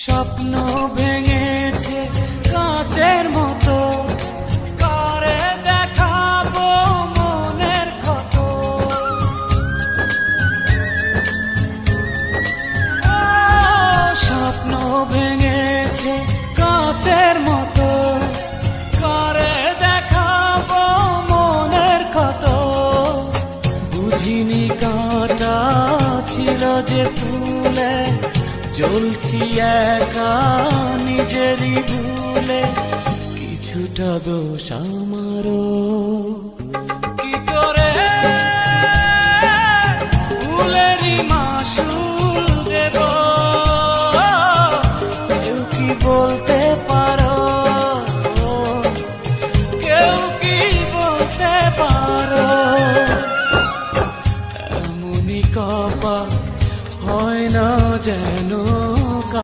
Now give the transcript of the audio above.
স্বপ্ন ভেঙেছে কাঁচের মতো, কারে দেখাবো মনের ক্ষত। স্বপ্ন ভেঙেছে কাঁচের মতো, কারে দেখাবো মনের ক্ষত। বুঝিনি কাঁটা ছিল যে ফুলে, জ্বলছি একা নিজেরই ভুলে। কিছুটা দোষ আমারও, কি করে ফুলেরই মাসু